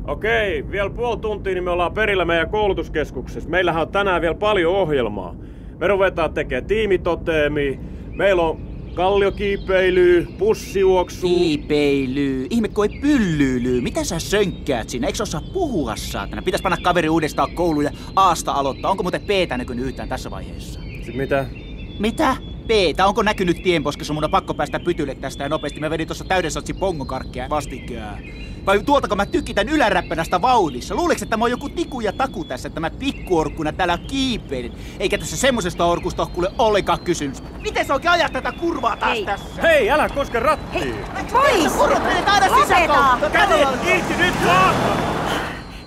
Okei, vielä puoli tuntia, niin me ollaan perillä meidän koulutuskeskuksessa. Meillähän on tänään vielä paljon ohjelmaa. Me ruvetaan tekemään tiimitoteemia. Meillä on kalliokiipeilyä, pussijuoksua. Kiipeilyä. Ihme kun ei pyllyylyy. Mitä sä sönkkäät siinä? Eikö osaa puhua, saatana? Pitäis panna kaveri uudestaan kouluun ja Aasta aloittaa. Onko muuten P:tä näkynyt yhtään tässä vaiheessa? Mitä? Mitä? P:tä? Onko näkynyt tienposkessa? Mun on pakko päästä pytylle tästä ja nopeasti. Mä vedin tuossa täyden satsin pongokarkkia vastikään. Vai tuoltako mä tykitän yläräppänästä vauhdissa? Luuleeko, että mä oon joku tiku ja taku tässä, että mä pikkuorkkuna täällä kiipeilen? Eikä tässä semmosesta orkusta ole kuule ollenkaan kysymys. Miten sä oikein ajat tätä kurvaa taas tässä? Hei, älä koske rattiin! Hei, pois! Kurvat menet aina sisäkoon! Kädet kiinni nyt vaan!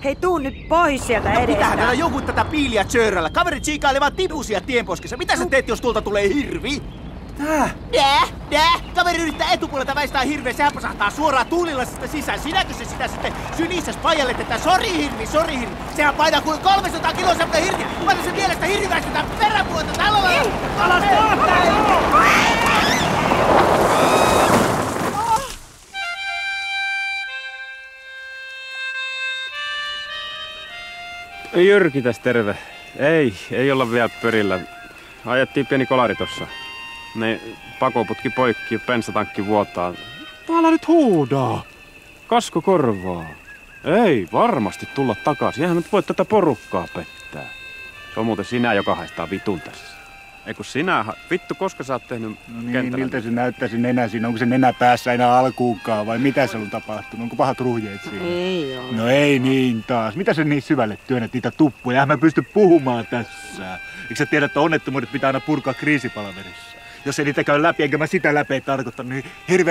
Hei, tuu nyt pois sieltä edestä. Mitähän täällä joku tätä piiliä tsöörällä? Kaveri tsiikailee vaan tipusia tienposkessa. Mitä sä teet, jos tuolta tulee hirvi? Kaveri yrittää etupuolelta väistää hirveä, sehän pasahtaa suoraan tuulilasista sisään. Sinäkö se sitä sitten synissä pajalle, että sori hirvi. Sehän painaa kuin 300 kiloa semmoinen hirvi. Paljon se mielestä hirvi väistetään peräpuolta tällä lailla. Alas Jyrki tässä terve. Ei olla vielä perillä. Ajettiin pieni kolari tossa. Ne pakoputki poikki, bensatankki vuotaa. Älä nyt huudaa. Kasko korvaa. Ei varmasti tulla takaisin. Eihän nyt voi tätä porukkaa pettää. Se on muuten sinä, joka haistaa vitun tässä. Ei kun sinä, vittu, koska sä oot tehnyt kentällä? Miltä se näyttää se nenä siinä? Onko se nenä päässä enää alkuunkaan vai mitä se on tapahtunut? Onko pahat ruhjeet siinä? Ei oo. No ei niin taas. Mitä sä niin syvälle työnnät niitä tuppuja? Eihän mä pysty puhumaan tässä. Eikö sä tiedä, että onnettomuudet pitää aina purkaa kriisipalaverissa? Jos ei niitä käy läpi, enkä mä sitä läpi ei tarkoittanut, niin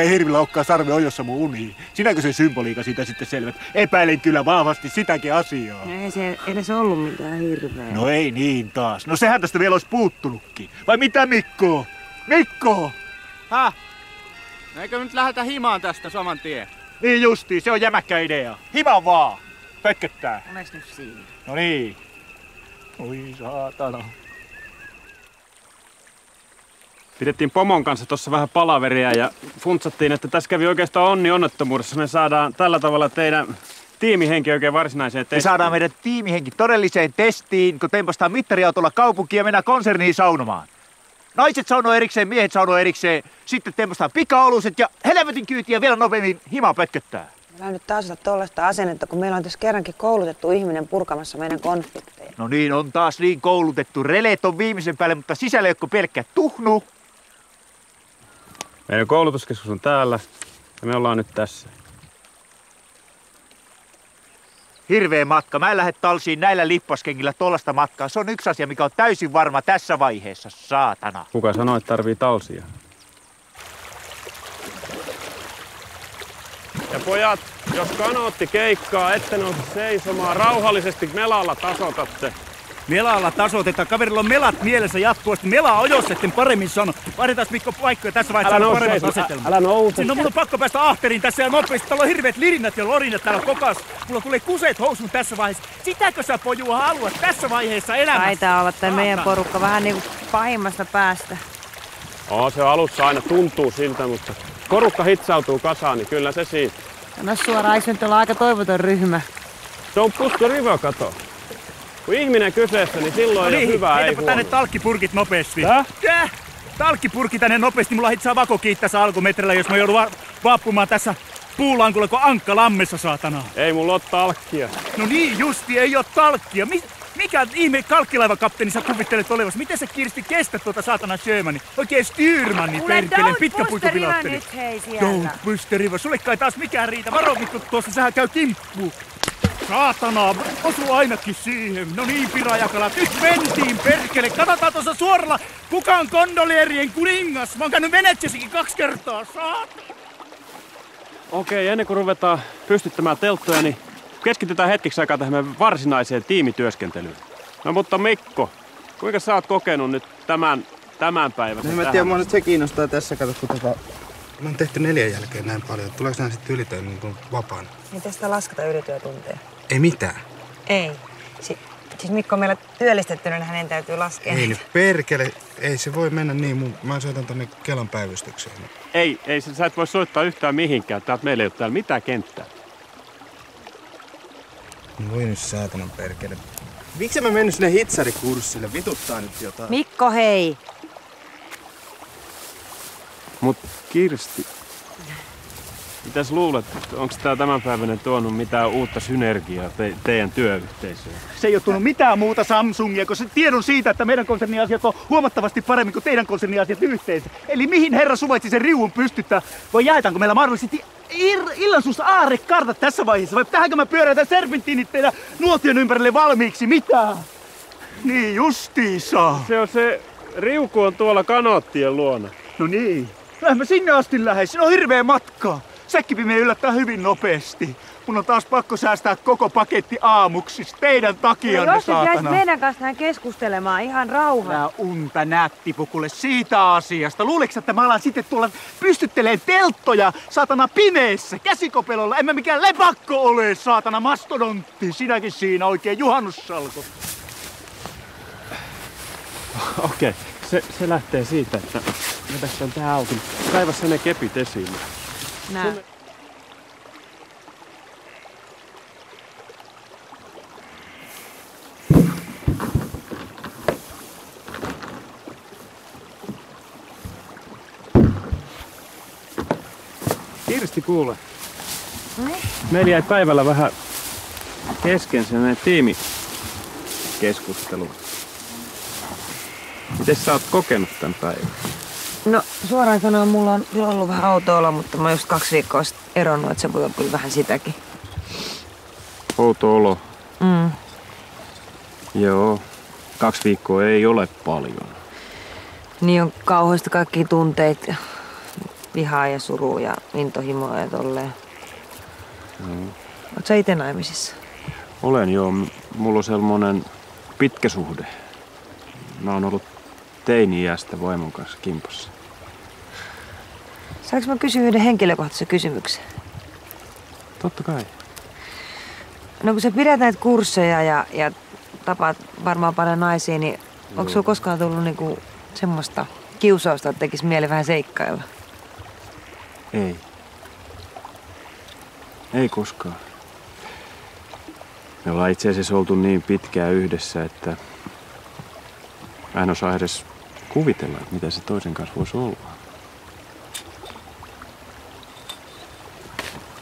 hirvillä okkaa sarve ojossa mun uniin. Sinäkö se symboliika siitä sitten selvät? Epäilen kyllä vahvasti sitäkin asiaa. Ei se edes ollut mitään hirveä. No ei niin taas. No sehän tästä vielä olisi puuttunutkin. Vai mitä, Mikko? Mikko! Häh? Eikö nyt lähdetä himaan tästä saman tien? Niin justiin, se on jämäkkä idea. Hima vaan! Pötköttää. Oles nyt siinä? No niin. Oi saatana. Pidettiin pomon kanssa tuossa vähän palaveria ja funtsattiin, että tässä kävi oikeastaan onnettomuudessa. Me saadaan tällä tavalla teidän tiimihenki oikein varsinaiseen testiin. Me saadaan meidän tiimihenki todelliseen testiin, kun tempostaan mittariautolla kaupunkiin ja mennään konserniin saunomaan. Naiset saunoo erikseen, miehet saunoo erikseen, sitten tempostaan pikaoluset ja helvetin kyytiä vielä nopeammin hima pötköttää. Älä nyt taas ottaa tollaista asennetta, kun meillä on tässä kerrankin koulutettu ihminen purkamassa meidän konflikteja. No niin, on taas niin koulutettu. Releet on viimeisen päälle, mutta sisällä ei ole pelkkä tuhnu. Meidän koulutuskeskus on täällä ja me ollaan nyt tässä. Hirveä matka. Mä en lähde talsiin näillä lippaskengillä tollasta matkaa. Se on yksi asia, mikä on täysin varma tässä vaiheessa, saatana. Kuka sanoi, että tarvii talsia? Ja pojat, jos kanootti keikkaa, ette nouse seisomaan. Rauhallisesti melalla tasotatte. Melalla tasoitetaan. Kaverilla on melat mielessä jatkuvasti. Melaa ojossa, etten paremmin sano. Vaihdetaan Mikko paikkoja tässä vaiheessa. Älä nouse, älä nouse. No mun on pakko päästä ahteriin tässä ja nopeasti. Täällä on hirveet lirinnät ja lorinat täällä kokas. Mulla tulee kuseet housuun tässä vaiheessa. Sitäkö sä pojua haluat tässä vaiheessa elämässä? Taitaa olla tää meidän porukka vähän niinku pahimmasta päästä. Se alussa aina tuntuu siltä, mutta porukka hitsautuu kasaan, niin kyllä se siitä. No suoraan, eikö nyt olla aika toivoton ryhmä? Se on Pusto Rivo, kato. Kun ihminen kyseessä, niin silloin ei ole hyvää, ei huono. Tänne talkkipurkit nopeasti. Talkkipurki tänne nopeasti. Mulla hitsaa vako kiittäessä alkumetrellä, jos mä joudun vaappumaan tässä puulankulla kuin ankka lammessa, saatana. Ei mulla ole talkkia. No niin justi, ei oo talkkia. Mikä ihme kalkkilaivakapteeni sä kuvittelet olevasi? Miten sä Kirsti kestät tuota saatana Sjömani? Oikein styrmanni perkeleen, pitkä puikupilatteri. Nyt hei siellä. Don't push the river. Sulle kai taas mikään riitä. Varo Mikko, tuossa sähän käy kimppuun. Saatana, osu ainakin siihen. No niin, pirajakalat. Nyt mentiin, perkele. Katsotaan tuossa suoralla. Kuka on gondolierien kuningas? Mä oon käynyt Venetsiassakin 2 kertaa. Saatana. Okei, ennen kuin ruvetaan pystyttämään telttoja, niin keskitytään hetkeksi aikaa tähän meidän varsinaiseen tiimityöskentelyyn. No mutta Mikko, kuinka sä oot kokenut nyt tämän päivän? No, mä tiedän, mua nyt se kiinnostaa tässä. Kato, kun mä oon tehty 4 jälkeen näin paljon. Tuleeko nää sitten ylitöön niin kuin vapaana? Ei tästä lasketa ylityötunteja. Ei mitään. Ei. Siis Mikko on meillä työllistettynä, niin hänen täytyy laskea. Ei nyt perkele. Ei se voi mennä niin. Mä soitan tonne Kelan päivystykseen. Ei, sä et voi soittaa yhtään mihinkään. Meillä ei ole täällä mitään kenttää. Voi nyt saatanan perkele. Miksi mä mennyt sinne hitsarikurssille? Vituttaa nyt jotain. Mikko, hei! Mut Kirsti, mitäs luulet, onko tää tämänpäiväinen tuonut mitään uutta synergiaa teidän työyhteisöön? Se ei ole tuonut mitään muuta Samsungia, kun se tiedon siitä, että meidän konsernin asiat on huomattavasti paremmin kuin teidän konsernin asiat yhteensä. Eli mihin herra suvaitsi sen riuun pystyttää? Vai jaetaanko meillä mahdollisesti illansuussa aarrekartat tässä vaiheessa? Vai pitääkö mä pyörätä serpentiinit teidän nuotion ympärille valmiiksi? Mitä? Niin justiisa. Se riuku on tuolla kanoottien luona. No niin. Lähdemme mä sinne asti lähes. Se on hirveä matka. Säkkipime yllättää hyvin nopeasti. Mun on taas pakko säästää koko paketti aamuksi teidän takianne, Jos saatana. jäis meidän kanssa tähän keskustelemaan ihan rauhassa. Nää unta nättipukulle siitä asiasta. Luuleeko, että mä alan sitten tuolla pystyttelee telttoja, saatana pimeessä, käsikopelolla? En mä mikään lepakko ole, saatana mastodontti. Sinäkin siinä oikein juhannussalko. Okei, se lähtee siitä, että me päästään tää auki. Kaiva sä ne kepit esiin. Nää. Kirsti, kuule. Meillä jäi päivällä vähän kesken sellainen tiimikeskustelu. Miten sä oot kokenut tän päivän? No suoraan sanoen mulla on kyllä ollut vähän outo olo, mutta mä oon just 2 viikkoa sitten eronnut, että se voi olla kyllä vähän sitäkin. Outo olo. Mm. Joo. 2 viikkoa ei ole paljon. Niin on kauheasti kaikkia tunteita ja vihaa ja surua ja intohimoa ja tolleen. Oot sä ite naimisissa? Olen joo. Mulla on semmonen pitkä suhde. Mä oon ollut teini-iästä vaimon kanssa kimpassa. Saanko mä kysyä yhden henkilökohtaisen kysymyksen? Totta kai. No kun sä pidät näitä kursseja ja tapaat varmaan paljon naisia, niin onko sulla koskaan tullut niinku semmoista kiusausta, että tekis mieli vähän seikkailla? Ei. Ei koskaan. Me ollaan itse asiassa oltu niin pitkään yhdessä, että mä en osaa edes kuvitella, että mitä se toisen kanssa voisi olla.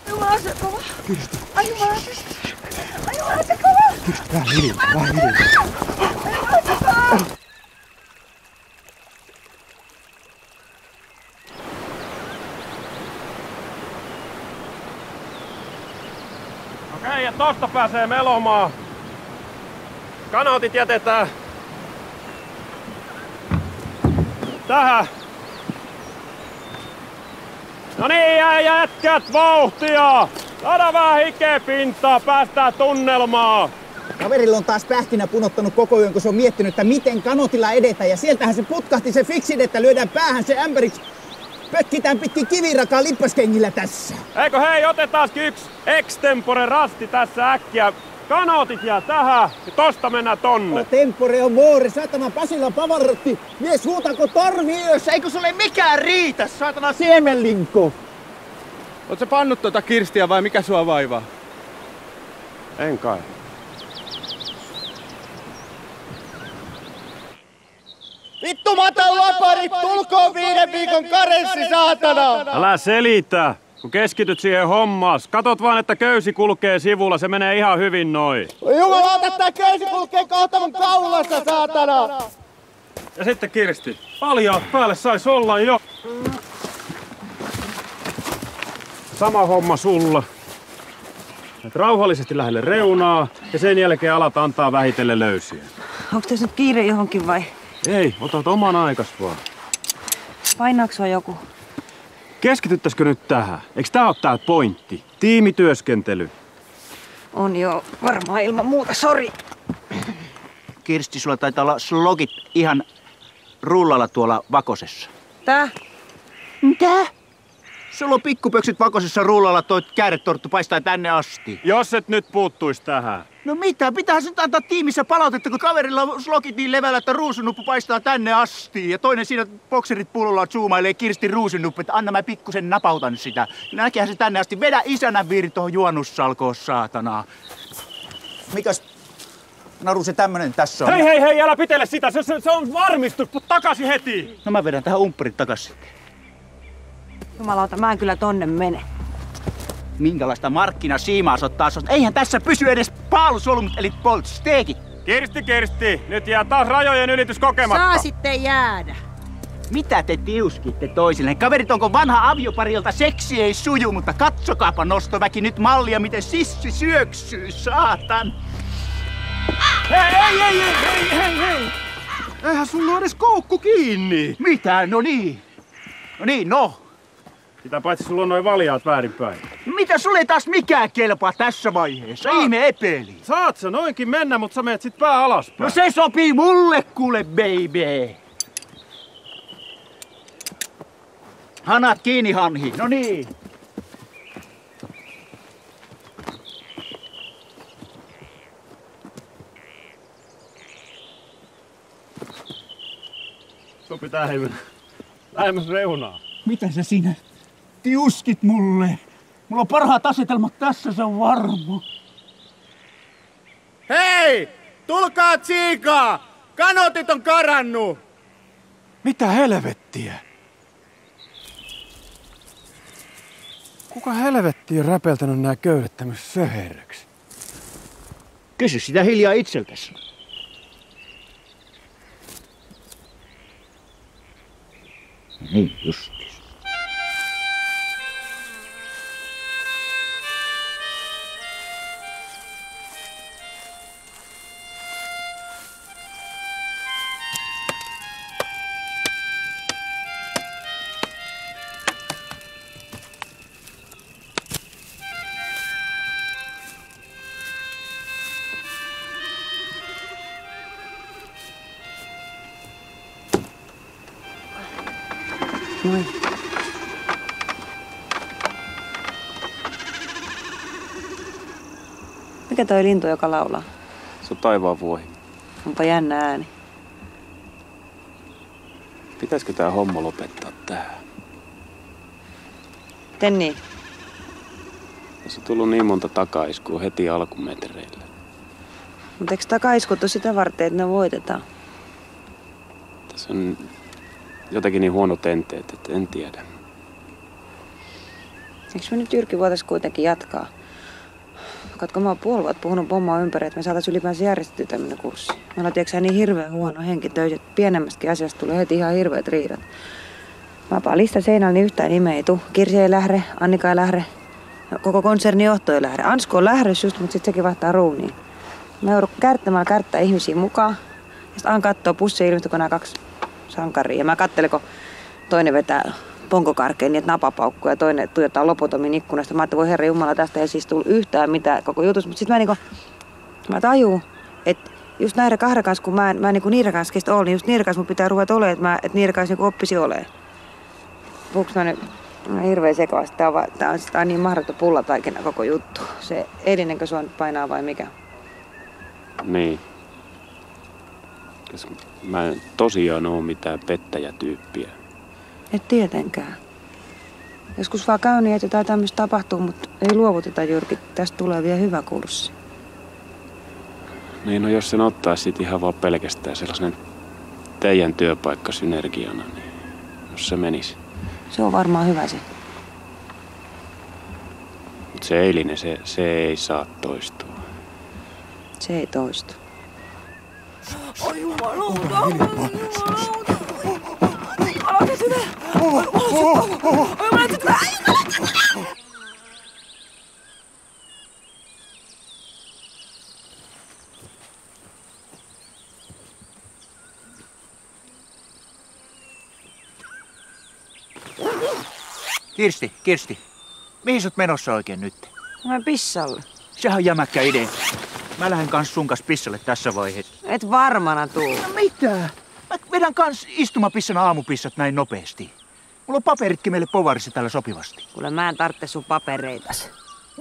Jumaa se kova! Ai jumaa se! Ai jumaa se kova! Vähän hiljaa, vähän hiljaa. Okei, ja tosta pääsee melomaan. Kanootit jätetään tähän. No niin, jätkät, vauhtia! Saadaan vähän hikepintaa, päästään tunnelmaan. Kaverilla on taas pähkinä punottanut koko yön, kun se on miettinyt, että miten kanotilla edetään. Ja sieltähän se putkahti se fiksin, että lyödään päähän se ämpäriksi. Pökkitään pitkin kivirakaa lippaskengillä tässä. Eikö hei, otetaankin yksi extempore rasti tässä äkkiä. Kanootit jää tähän ja tosta mennään tonne. Tempore on muori, saatana Pasilla Pavarotti. Mies huutako torvi yössä, eikö sulle mikään riitä, saatana siemenlinko. Oot sä pannut tuota Kirstiä vai mikä sua vaivaa? En kai. Vittu matan laparit, tulkoon 5 viikon karenssi, saatana! Älä selitä, kun keskityt siihen hommaan. Katot vaan, että köysi kulkee sivulla, se menee ihan hyvin noin. Jumalauta, tää köysi kulkee kohta mun kaulassa, saatana! Ja sitten Kirsti, paljaat päälle sais olla jo. Sama homma sulla. Et rauhallisesti lähelle reunaa ja sen jälkeen alat antaa vähitellen löysiä. Onko tässä nyt kiire johonkin vai Ei, otat oman aikas vaan. painaako sua joku? Keskityttäisikö nyt tähän? Eiks tää oo tää pointti? Tiimityöskentely. On jo varmaan ilman muuta, sori. Kirsti, sulla taitaa olla slogit ihan rullalla tuolla Vakosessa. Tää? Mitä? Sulla on pikkupöksyt Vakosessa rullalla, toi kääretorttu paistaa tänne asti. Jos et nyt puuttuis tähän. No mitä? Pitäähän nyt antaa tiimissä palautetta, kun kaverilla on slogit niin levällä, että ruusunuppu paistaa tänne asti. Ja toinen siinä bokserit pullolla zoomailee Kirstin ruusunuppu, että anna mä pikkusen napautan sitä. Näkehän se tänne asti. Vedä isänä viiri tohon juonnussalkoon, saatana. Mikäs naru se tämmönen tässä on? Hei, älä pitele sitä. Se on varmistus. Takaisin heti. No mä vedän tähän umpparit takas. Jumalauta, mä en kyllä tonne mene. Minkälaista markkinasiimaa sä oot taas? Eihän tässä pysy edes paalusolmut eli poltsteekit. Kirsti, nyt jää taas rajojen ylitys kokematta. Saa sitten jäädä. Mitä te tiuskitte toisille? Kaverit, onko vanha aviopari, jolta seksi ei suju, mutta katsokaapa nostoväki nyt mallia, miten sissi syöksyy, saatan. Hei! Eihän sulla ole edes koukku kiinni. Mitä? No niin. Sitä paitsi sulla on noin valjaat väärinpäin. Mitä sulle ei taas mikään kelpaa tässä vaiheessa? Ihme epeli. Saat sä noinkin mennä, mutta sä menet sit pää alaspäin. No se sopii mulle, kuule, baby. Hanat kiinni, Hanhi. No niin. Sun pitää lähemmäs reunaa. Mitä sä siinä tiuskit mulle? Mulla on parhaat asetelmat tässä, se on varma. Hei! Tulkaa tsiikaa! Kanotit on karannut! Mitä helvettiä? Kuka helvetti on räpeltänyt nää köydet tämmöisessä söherreksi? Kysy sitä hiljaa itseltäsi. Niin just. Moi. Mikä toi lintu, joka laulaa? Se on taivaan vuohi. Onpa jännä ääni. Pitäisikö tää homma lopettaa tähän? Miten niin? Tässä on tullut niin monta takaiskua heti alkumetreillä. Mutta eikö takaiskut ole sitä varten, että ne voitetaan? Tässä on jotenkin niin huonot enteet, että en tiedä. Eikö me nyt Jyrki voitais kuitenkin jatkaa? Katko, mä oon puoli vuotta puhunut pommoa ympäri, että me saatais ylipäänsä järjestettyä tämmönen kurssi. Meillä on tiiäksä niin hirveän huono henki töissä, että pienemmästäkin asiasta tulee heti ihan hirveät riidat. Vapaa lista seinällä, niin yhtään nimeä ei tuu. Kirsi ei lähde, Annika ei lähde, koko konsernin johto ei lähde. Ansku on lähdössä just, mutta sit sekin vaihtaa ruuniin. Mä joudun kärttää ihmisiä mukaan. Ja sit An kattoo pussia ilmestyykö nämä 2 sankaria. Ja mä kattelen, kun toinen vetää ponkokarkeen niin, että napapaukkuu ja toinen tuijottaa lopotomin ikkunasta. Mä ajattelin, voi herra jumala, tästä ei siis tullut yhtään mitään koko jutussa. Mutta sit mä tajuu, että just näiden kahden kanssa, kun mä niinku niiden kanssa kestä olen, niin just niiden kanssa mun pitää ruveta olemaan, että niiden kanssa niinku oppisi olemaan. Puhuks mä nyt hirveän sekavasti? Tää on niin mahdoton pullataikina koko juttu. Se eilinenkö sua nyt painaa vai mikä? Niin. Mä en tosiaan oo mitään pettäjätyyppiä. Et tietenkään. Joskus vaan käy niin, että jotain tämmöistä tapahtuu, mutta ei luovuteta, Jyrki. Tästä tulee vielä hyvä kurssi. Niin, no jos sen ottaa sit ihan vaan pelkästään sellaisen teidän työpaikka synergiana, niin jos se menisi. Se on varmaan hyvä se. Mut se eilinen, se ei saa toistua. Se ei toistu. Oi jumalauta! Älä sitä! Oi sitä! Kirsti. Mihin sut menossa oikein nyt? Mä pissalle. Sehän on jämäkkä idea. Mä lähden kans sun kanssa pissalle tässä vaiheessa. Et varmana tuu. No mitä? Mä vedän kans istumapissana aamupissat näin nopeasti. Mulla on paperitkin meille povarissa täällä sopivasti. Kuule, mä en tarvitse sun papereitas.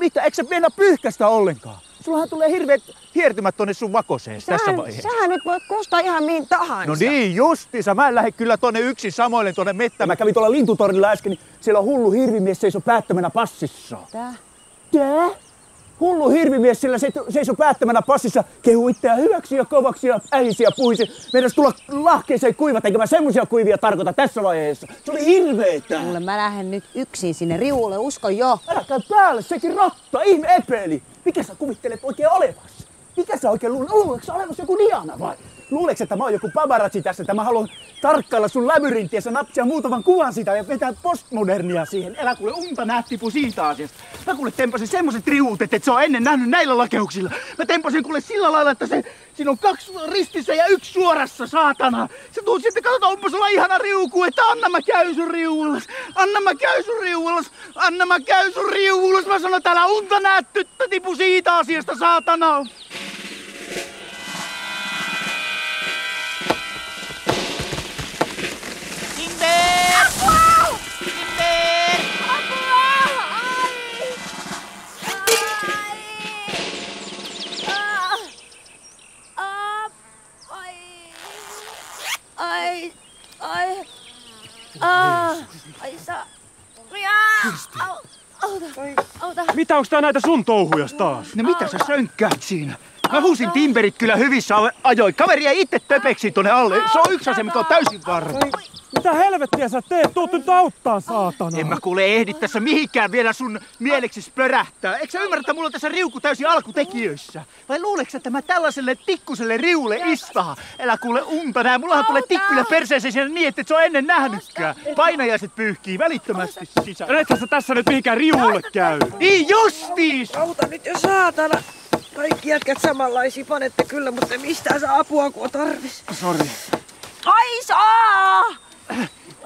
Mitä? Eikö sä mennä pyyhkästä ollenkaan? Sullahan tulee hirveet hiertymät tonne sun vakoseen tässä vaiheessa. Sähän nyt voit kustaa ihan mihin tahansa. No niin, justiinsa. Mä en lähde kyllä tonne yksin samoille tonne mettämään. Mä kävin tuolla lintutorilla äsken, niin siellä on hullu hirvimies seisoo päättömänä passissaan. Tää? Tää? Hullu hirvimies sillä seisoi päättämänä passissa, kehu itseään hyväksi ja kovaksi ja ähisi ja puhisi. Meidän tulla lahkeeseen kuivat, eikä mä semmosia kuivia tarkoita tässä vaiheessa. Se oli hirveetä. Kuule, mä lähden nyt yksin sinne riuulle, usko jo. Älä käy päälle, sekin ratta, ihme epeli. Mikä sä kuvittelet oikein olevasi? Mikä sä oikein luuleeko sä olevasi joku Diana vai? Luuleeko, että mä oon joku paparazzi tässä, että mä haluan tarkkailla sun labyrintiä, napsia muutaman kuvan siitä ja vetää postmodernia siihen? Älä kuule unta tipu siitä asiasta. Mä kuule tempasin semmoset riuutet, että se on ennen nähnyt näillä lakeuksilla. Mä tempasin kuule sillä lailla, että siinä on 2 ristissä ja 1 suorassa, saatana. Sä tuut sitten, katsotaan, onpa sulla ihana riuku, että anna mä käyn sun riuullas. Anna mä käyn sun riuullas. Anna mä käyn sun riuullas. Mä sanon, että älä unta tyttö, tipu siitä asiasta, saatana. Mitä, onks tää näitä sun touhujas taas? No mitä sä sönkkäät siinä? Mä huusin timberit kyllä hyvissä ajoin. Kaveri jäi itse töpeksi tonne alle. Se on yksi asia, mikä on täysin varma. Mitä helvettiä sä teet? Tuut nyt auttaa, saatana. En mä kuule ehdi tässä mihinkään vielä sun mieleksis pörähtää. Eikö sä ymmärrä, että mulla on tässä riuku täysin alkutekijöissä? Vai luuleeko, että mä tällaiselle tikkuselle riulle istaa? Älä kuule unta nää. Mullahan tulee tikkuja perseeseen siinä niin, että et se on ennen nähnytkään. Painajaiset pyyhkii välittömästi sisään. No ethän sä tässä nyt mihinkään riuulle käy. Niin justiis! Auta nyt jo saatana. Kaikki jätkät samanlaisia panette kyllä, mutta mistä saa apua, kun tarvis? Sori. Ai saa!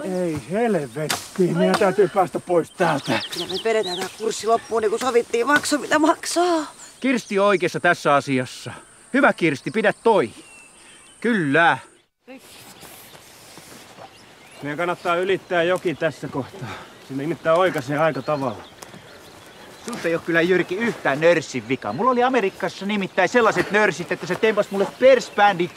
Ei helvetti, meidän täytyy päästä pois täältä. Kyllä me vedetään tää kurssi loppuun, niin kun sovittiin maksu, mitä maksaa. Kirsti on oikeassa tässä asiassa. Hyvä Kirsti, pidä toi. Kyllä. Meidän kannattaa ylittää joki tässä kohtaa. Sinne nimittäin oikaisee aika tavalla. Sulta ei oo kyllä, Jyrki, yhtään nörssin vika. Mulla oli Amerikassa nimittäin sellaiset nörssit, että se tempas mulle persbändit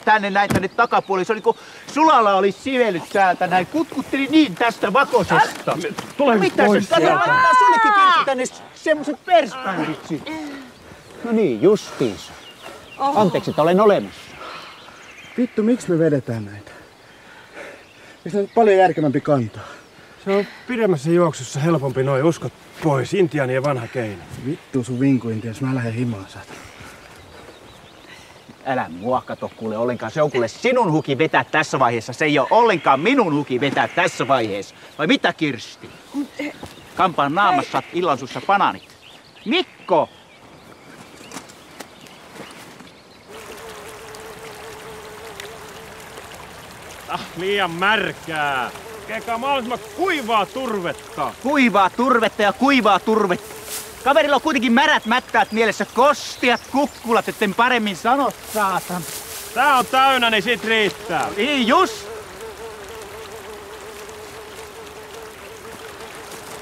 tänne takapuolelle. Se oli kun sulalla oli sivellyt täältä näin. Kutkutteli niin tästä vakosesta. Tule mitä pois se? Antaa sullekin Kirsti tänne semmoset persbändit. No niin, justiinsa. Anteeksi, että olen olemassa. Vittu, miksi me vedetään näitä? Eikö se nyt paljon järkevämpi kantaa? Se on pidemmässä juoksussa helpompi noin uskot pois. Intiaanien vanha keino. Vittu sun vinkuinti, jos mä lähden himaan, saatana. Älä mua kato kuule ollenkaan. Se on kuule sinun huki vetää tässä vaiheessa. Se ei ole ollenkaan minun huki vetää tässä vaiheessa. Vai mitä, Kirsti? Kampaan naamassa illan sussa banaanit. Mikko! Liian märkää. Keikaa mahdollisimman kuivaa turvetta. Kuivaa turvetta ja kuivaa turvetta. Kaverilla on kuitenkin märät mättäät mielessä, kostiat kukkulat, etten paremmin sano, saatan. Tää on täynnä, niin sit riittää. Niin just.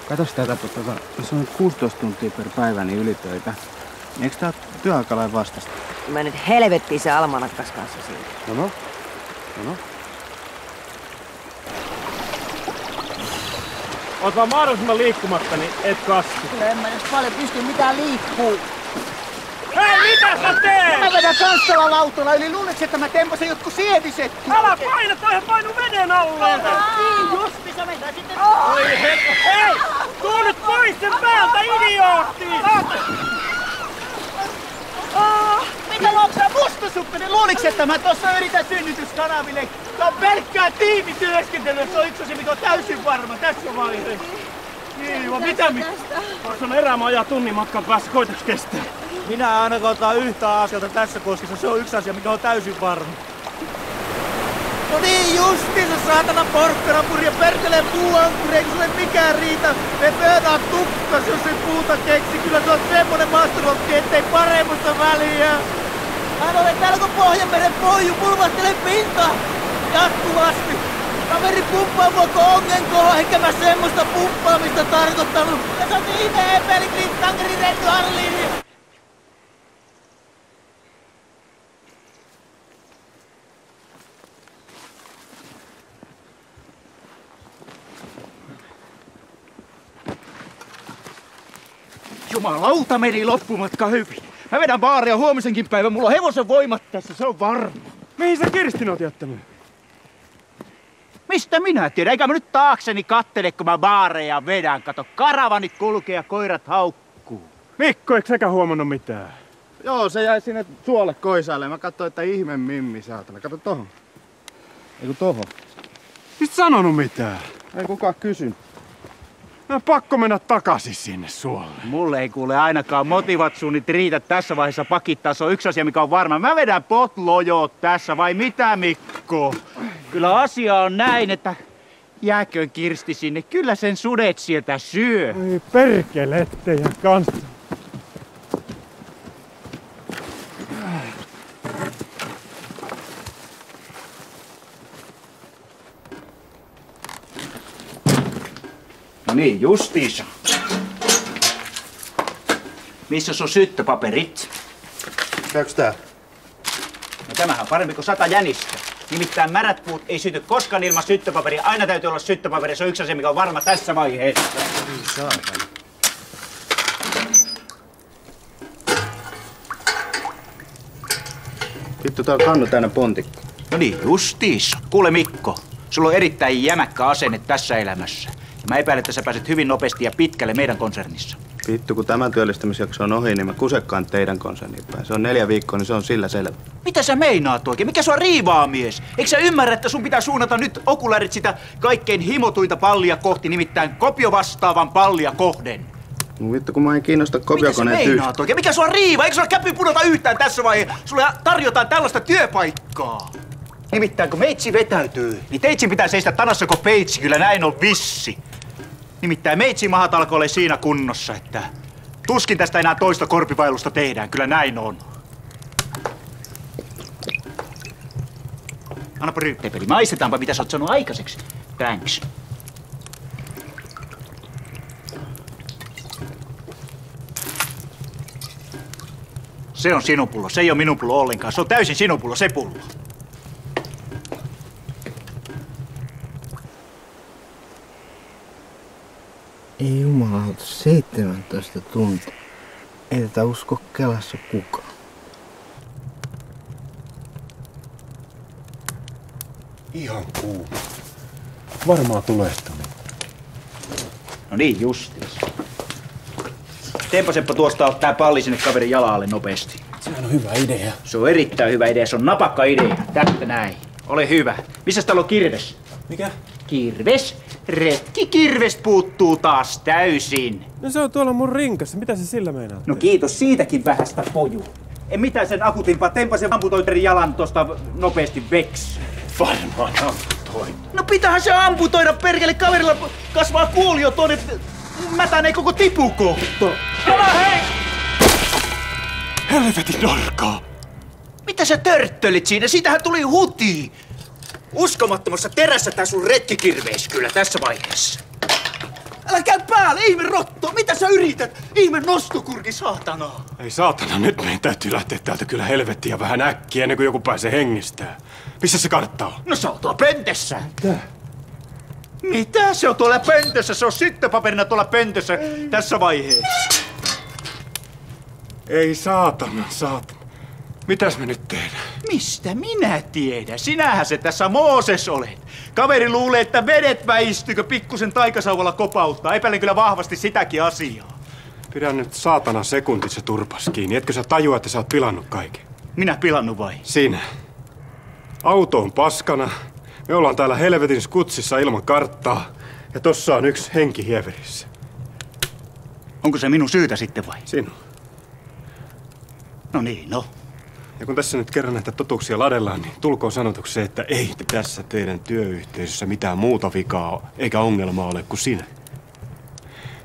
Katos tätä, jos on 16 tuntia per päivä, niin ylitöitä. Eikö tää työaikalain vastasta? Mä nyt helvettiin se almanakkas kanssa siinä. No. Oot vaan mahdollisimman liikkumatta, niin et kasvu. Kyllä en mä edes paljon pysty mitään liikkuu. Hei, mitä sä teet? Mä vedän kanssalla lautalla, eli luuletko, että mä tempasen jotkut sieviset? Älä paina, toihan painu veden alle! Niin justi, sä mennään sitten... Oi hei! Tuu nyt pois sen päältä, idiootti! Mitä luoksaa mustasukkainen? Luuliks, että mä tossa yritän synnytyskanaville? Tää on pelkkää tiimityöskentelyä, se on yksi asia, mikä on täysin varma tässä vaiheessa. Niin, vaan mitä Se on erämaa ajaa tunnin matkan päässä, koitaks kestää? Minä ainakaan otan yhtä askelta tässä koskessa, se on yksi asia, mikä on täysin varma. No niin justiinsa, saatana porkkanapurja, perkeleen puuankuri, eikö sulle mikään riitä? Me pöydään tukkas, jos ei puuta keksi, kyllä se on semmonen masterokki, ettei paremmasta väliä. Hän olen täällä kun Pohjanmeren pohju, pulvastelen pintaa jatkuvasti. Kaveri pumppaa mua kuin ongenkoho, enkä mä semmoista pumppaamista tarkoittanut. Ja se on ihme epeli, klittankeri, renny, halliini. Jumalauta, meni loppumatka hyvin. Mä vedän baaria huomisenkin päivän. Mulla on hevosen voimat tässä, se on varma. Mihin sä Kirstin oot jättänyt? Mistä minä tiedän? Eikä mä nyt taakseni kattele, kun mä baareja vedän. Kato, karavanit kulkee ja koirat haukkuu. Mikko, eikö säkään huomannut mitään? Joo, se jäi sinne suolle koisaalle. Mä katsoin, että ihme mimmi saatana. Kato tohon. Eiku tohon. Mistä sanonut mitään? Ei kukaan kysynyt. No, pakko mennä takaisin sinne suolle. Mulle ei kuule ainakaan motivatsuunnit riitä tässä vaiheessa pakittaa. Se on yksi asia, mikä on varma. Mä vedän potlojoot tässä, vai mitä, Mikko? Kyllä asia on näin, että jääköön Kirsti sinne. Kyllä sen sudet sieltä syö. Ei perkele, teidän kanssa. No niin, justiinsa. Missä on syttöpaperit? Käykö tää? No tämähän on parempi kuin 100 jänistä. Nimittäin märät puut ei syty koskaan ilman syttöpaperia. Aina täytyy olla syttöpaperi. Se on yksi asia, mikä on varma tässä vaiheessa. Saatana. Vittu, tää on kannu täynnä pontikko. No niin, justiinsa. Kuule Mikko, sulla on erittäin jämäkkä asenne tässä elämässä. Ja mä epäilen, että sä pääset hyvin nopeasti ja pitkälle meidän konsernissa. Vittu, kun tämän työllistämisjakso on ohi, niin mä kusekkaan teidän konserniin päin. Se on 4 viikkoa, niin se on sillä selvä. Mitä sä meinaat oikein? Mikä sua riivaa, mies? Eikö sä ymmärrä, että sun pitää suunnata nyt okulärit sitä kaikkein himotuinta pallia kohti, nimittäin kopiovastaavan pallia kohden? No vittu, kun mä en kiinnosta kopiokoneet Mitä sä meinaat oikein? Mikä sua riivaa? Eikö sulla käppi pudota yhtään tässä vaiheessa? Sulle tarjotaan tällaista työpaikkaa. Nimittäin kun meitsi vetäytyy, niin teitsin pitää seistä tanassa kuin peitsi. Kyllä näin on vissi. Nimittäin meitsi mahat alkoi olla siinä kunnossa, että tuskin tästä enää toista korpivailusta tehdään. Kyllä näin on. Annapa ryyppepeli. Maistetaanpa, mitä sä oot sanonut aikaiseksi. Thanks. Se on sinun pullo. Se ei ole minun pullo ollenkaan. Se on täysin sinun pullo, se pullo. Ei jumalauta, 17 tuntia. Ei tätä usko Kelassa kukaan. Ihan kuuma. Varmaan tulee Toni. No niin, justiis. Tempaseppa tuosta ottaa palli sinne kaverin jalalle nopeasti. Sehän on hyvä idea. Se on erittäin hyvä idea. Se on napakka idea. Tästä näin. Ole hyvä. Missäs täällä on kirves? Mikä? Kirves? Retkikirves puuttuu taas täysin. No se on tuolla mun rinkassa. Mitä se sillä meinaa? No kiitos siitäkin vähästä poju. En mitään sen akutimpaa. Tempasen amputoiterin jalan tosta nopeasti veks. Varmaan amputoin. No pitäähän se amputoida, perkele, kaverilla kasvaa kuolio tuonne. Mätänee koko tipukohto. Älä hei! Helvetin norkaa. Mitä sä törttölit siinä? Siitähän tuli huti. Uskomattomassa terässä tää sun retkikirveis kyllä tässä vaiheessa. Älä käy päälle, ihme rotto! Mitä sä yrität? Ihme nostokurki, saatana! Ei saatana, nyt meidän täytyy lähteä täältä kyllä helvettiä vähän äkkiä ennen kuin joku pääsee hengistään. Missä se kartta on? No se on tuolla pöntössä. Mitä? Se on tuolla pöntössä? Se on syttöpaperina tuolla pöntössä tässä vaiheessa. Ei saatana. Mitäs me nyt tehdään? Mistä minä tiedän? Sinähän se tässä Mooses olet. Kaveri luulee, että vedet väistyykö pikkusen taikasauvalla kopauttaa. Epäilen kyllä vahvasti sitäkin asiaa. Pidä nyt saatana sekuntit se turpas kiinni. Etkö sä tajua, että sä oot pilannut kaiken? Minä pilannut vai? Sinä. Auto on paskana. Me ollaan täällä helvetin skutsissa ilman karttaa. Ja tossa on yksi henki hieverissä. Onko se minun syytä sitten vai? Sinun. No niin, no. Ja kun tässä nyt kerran näitä totuuksia ladellaan, niin tulkoon sanotuksi se, että ei tässä teidän työyhteisössä mitään muuta vikaa eikä ongelmaa ole kuin sinä.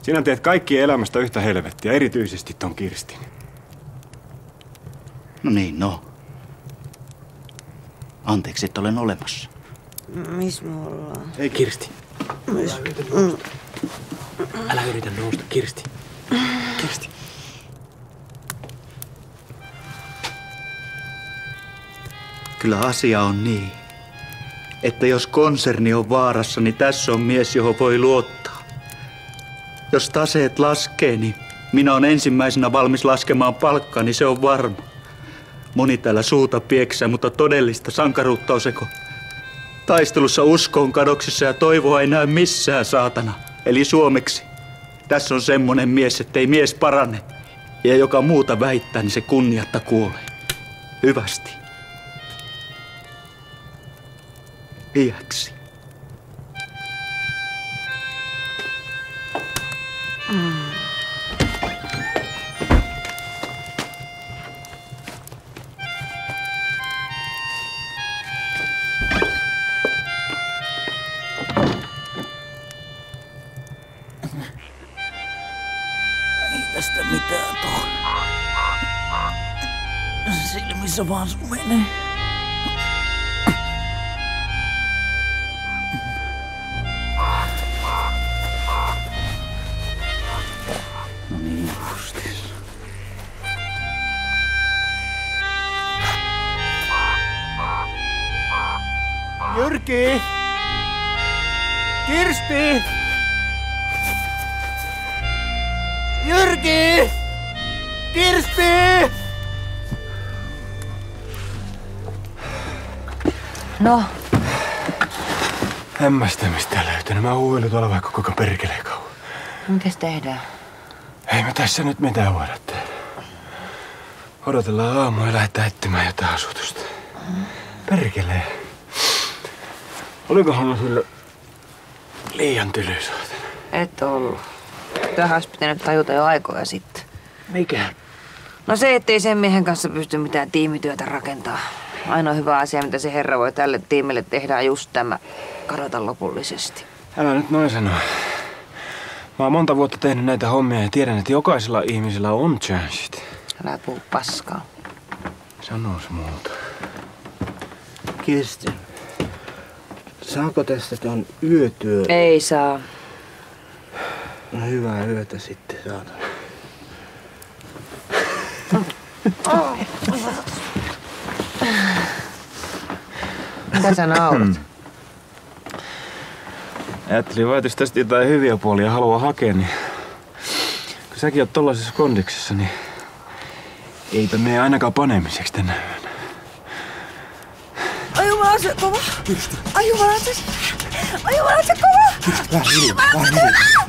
Sinä teet kaikkien elämästä yhtä helvettiä, erityisesti ton Kirstin. No niin, no. Anteeksi, että olen olemassa. Missä me ollaan? Ei Kirsti. Älä yritä nousta, Kirsti. Kirsti. Kyllä asia on niin, että jos konserni on vaarassa, niin tässä on mies, johon voi luottaa. Jos taseet laskee, niin Minä olen ensimmäisenä valmis laskemaan palkkaa, niin se on varma. Moni täällä suuta pieksää, mutta todellista sankaruutta on seko. Taistelussa usko on kadoksissa ja toivoa ei näy missään, saatana. Eli suomeksi. Tässä on semmonen mies, ettei mies parane. Ja joka muuta väittää, niin se kunniatta kuolee. Hyvästi. Iäksi. Ei tästä mitään tuo. Silmissä vaan sumenee. No niin justis. Jyrki! Kirsti! Jyrki! Kirsti! No, En mä sitä mistään löytänyt. Mä huuilin tuolla vaikka koko perkeleen kauan. mitäs tehdään? Ei me tässä nyt mitään voida tehdä. Odotellaan aamua ja lähdetään etsimään jotain asutusta. Perkelee. Olikohan mä sille liian tylysautin? Et ollut. Tähän olisi pitänyt tajuta jo aikoja sitten. Mikä? No se, ettei sen miehen kanssa pysty mitään tiimityötä rakentaa. Ainoa hyvä asia, mitä se herra voi tälle tiimille tehdä, on just tämä. Kadota lopullisesti. Älä nyt noin sano. Mä oon monta vuotta tehnyt näitä hommia ja tiedän, että jokaisella ihmisellä on chanssit. Älä puhu paskaa. Sanois muuta. Kirsti, saako tästä ton yötyö? Ei saa. No hyvää yötä sitten, saatana. Mitä sä naurat? Ajattelin vaan, että jos tästä jotain hyviä puolia haluaa hakea, niin kun säkin oot tollaisessa kondiksessa, niin eipä mene ainakaan panemiseksi tänä yönä. Ai jumalan se kova! Ai jumalan se! Ai jumalan se kova! Kirsti, vähän hiljaa.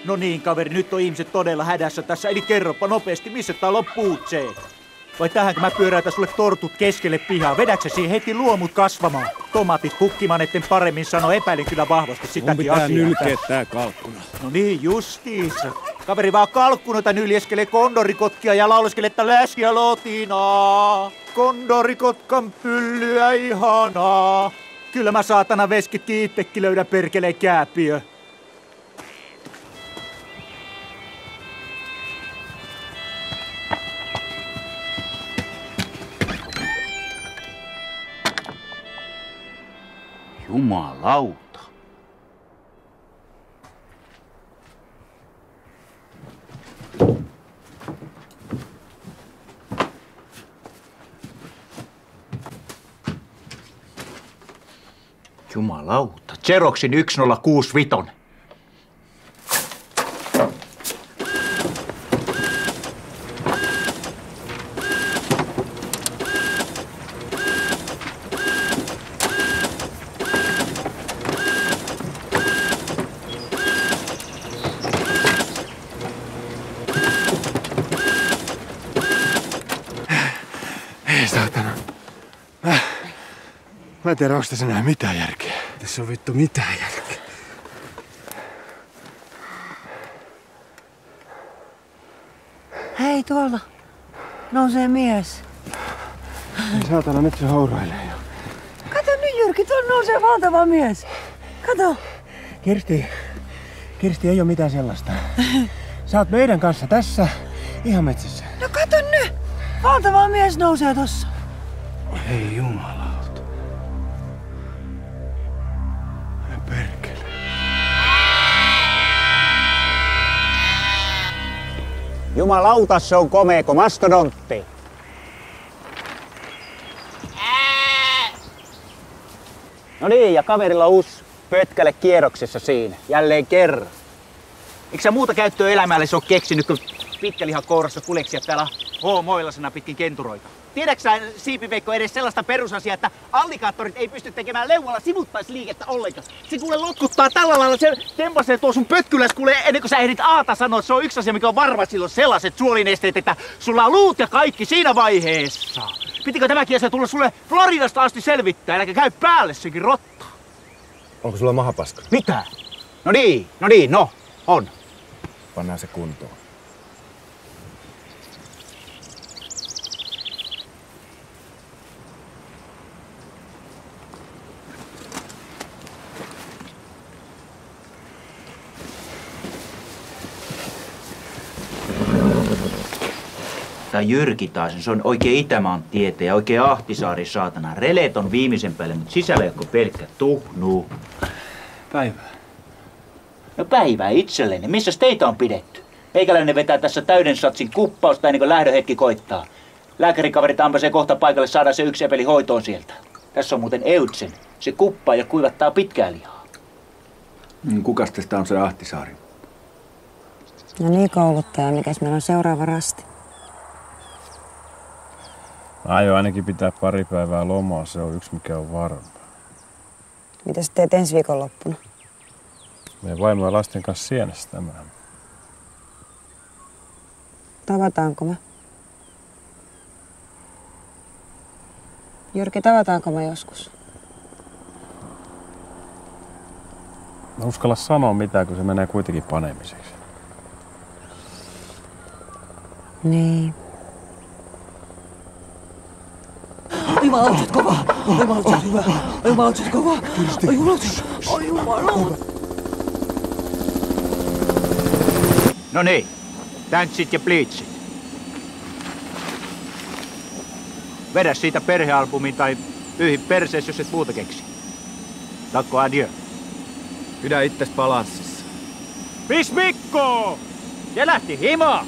No niin, kaveri, nyt on ihmiset todella hädässä tässä, eli kerropa nopeasti, missä täällä on puutseet? Vai tähänkö mä pyöräytän sulle tortut keskelle pihaa? Vedäksä siihen heti luomut kasvamaan? Tomaatit pukkimaan, etten paremmin sano, epäilen kyllä vahvasti sitäkin asiaa. Mun pitää nylkeä tää kalkkuna. No niin, justiinsa. Kaveri vaan kalkkunoita nyljeskelee kondorikotkia ja lauleskelee, että läskiä lotinaa. Kondorikotkan pyllyä ihanaa. Kyllä mä saatana veskitkin itsekin löydän perkeleen kääpiö. Jumalauta. Jumalauta. Xeroxin 1065. Ei saatana. Mä en tiedä, onko tässä enää mitään järkeä. Tässä on vittu mitään järkeä. Hei, tuolla nousee mies. Ei saatana, nyt se hourailee jo. nousee valtava mies. Kato. Kirsti, ei oo mitään sellaista. Sä oot meidän kanssa tässä, ihan metsässä. No kato nyt. Valtava mies nousee tossa. Ei jumalauta. Perkele. Jumalauta, se on komeeko mastodontti. No niin, ja kaverilla uusi pötkäle kierroksessa siinä. Jälleen kerran. Eikö sä muuta käyttöä elämällesi ole keksinyt, kun pitkälihan kourassa kuleksijat täällä hoomoillasena pitkin kenturoita? Tiedätkö sä, Siipiveikko, edes sellaista perusasiaa, että allikaattorit ei pysty tekemään leualla sivuttaisliikettä ollenkaan? Se kuule lotkuttaa tällä lailla, se tempasee tuo sun pötkyläs kuule ennen kuin sä ehdit aata sanoa, että se on yksi asia, mikä on varma, silloin sellaiset suolinesteet, että sulla on luut ja kaikki siinä vaiheessa. Pitikö tämäkin asia tulla sulle Floridasta asti selvittää, äläkä käy päälle sekin rotta? Onko sulla mahapaska? Mitä? No, on. Pannaan se kuntoon. Tää Jyrki taas, se on oikein Itämaan tieteen ja oikein Ahtisaari saatana. Releet on viimeisen päälle, mutta sisällä ei ole pelkkä tuhnu. Päivää. No päivää itselleni. Missäs teitä on pidetty? Meikäläinen vetää tässä täyden satsin kuppausta ennen kuin lähdöhetki koittaa. Lääkärikaverit ampasee kohta paikalle, saadaan se yksi epeli hoitoon sieltä. Tässä on muuten Eutsen. Se kuppaa ja kuivattaa pitkää lihaa. Kukas tästä on se Ahtisaari? No niin, kouluttaja. Mikäs meillä on seuraava rasti? Aion ainakin pitää pari päivää lomaa, se on yksi mikä on varma. Mitä sä teet ensi viikonloppuna? Meidän vaimo ja lasten kanssa sienestämään. Tavataanko me? Jyrki, tavataanko me joskus? Mä uskalla sanoa mitään, kun se menee kuitenkin panemiseksi. Niin. Jumalautat kovaa! Jumalautat hyvä! Jumalautat kovaa! Jumalautat! No niin, tanssit ja bleachit. Vedä siitä perhealbumin tai pyyhi perseessä, jos et muuta keksi. Takko adieu. Pidä itses palassissa. Pis Mikko! Se lähti himaan!